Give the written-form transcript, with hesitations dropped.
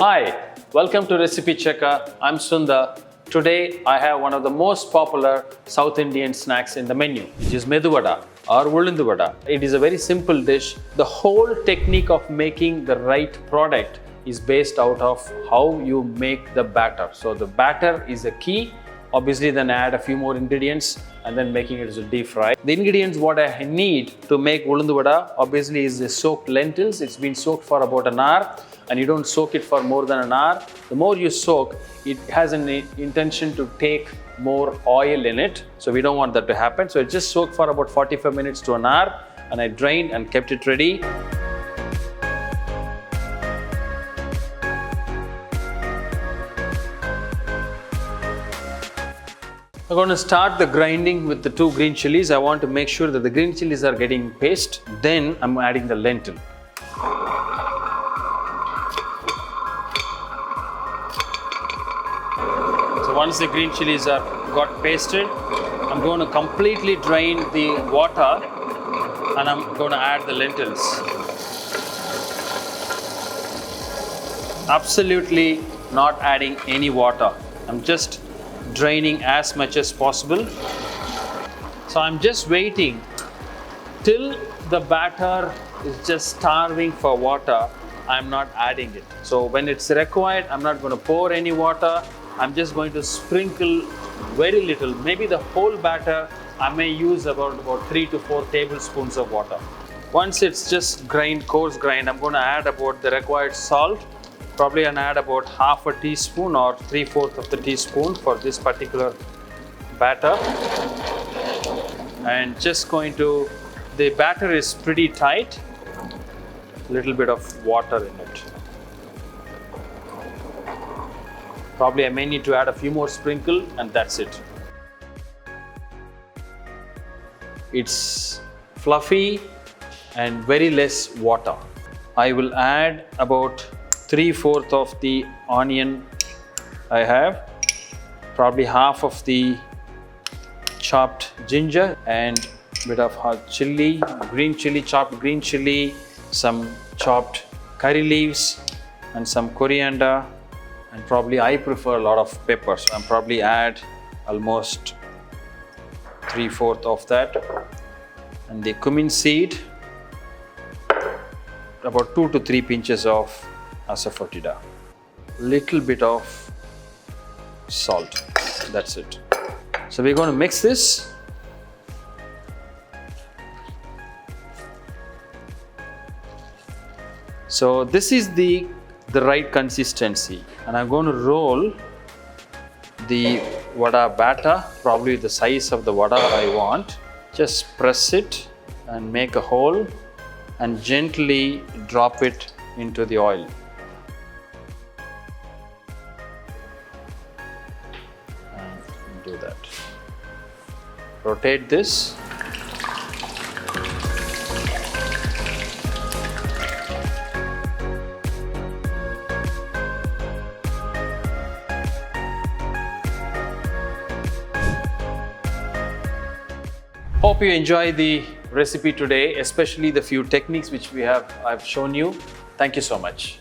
Hi, welcome to Recipecheckr. I'm Sunder. Today I have one of the most popular South Indian snacks in the menu, which is Medhu Vadai or Ulundu Vada. It is a very simple dish. The whole technique of making the right product is based out of how you make the batter. So the batter is a key. Obviously, then add a few more ingredients and then making it as a deep fry. The ingredients what I need to make Ulundu Vada obviously is the soaked lentils. It's been soaked for about an hour, and you don't soak it for more than an hour. The more you soak, it has an intention to take more oil in it. So we don't want that to happen. So it just soaked for about 45 minutes to an hour, and I drained and kept it ready. I'm going to start the grinding with the 2 green chilies. I want to make sure that the green chilies are getting paste. Then I'm adding the lentil. So once the green chilies are got pasted, I'm going to completely drain the water and I'm going to add the lentils. Absolutely not adding any water. I'm just draining as much as possible. So I'm just waiting till the batter is just starving for water. I'm not adding it. So when it's required, I'm not going to pour any water. I'm just going to sprinkle very little, maybe the whole batter. I may use about 3 to 4 tablespoons of water. Once it's just coarse grind, I'm going to add about the required salt. Probably I'll add about half a teaspoon or 3/4 of the teaspoon for this particular batter. And just going to, the batter is pretty tight, little bit of water in it. Probably I may need to add a few more sprinkle, and that's it. It's fluffy and very less water. I will add about 3/4 of the onion I have, probably half of the chopped ginger and bit of hot chili, chopped green chili, some chopped curry leaves and some coriander, and probably I prefer a lot of pepper, so I'll probably add almost 3/4 of that, and the cumin seed, about 2 to 3 pinches of asafoetida, little bit of salt. That's it. So we're going to mix this. So this is the right consistency, and I'm going to roll the vada batter, probably the size of the vada I want. Just press it and make a hole and gently drop it into the oil. Do that. Rotate this. Hope you enjoy the recipe today, especially the few techniques which I've shown you. Thank you so much.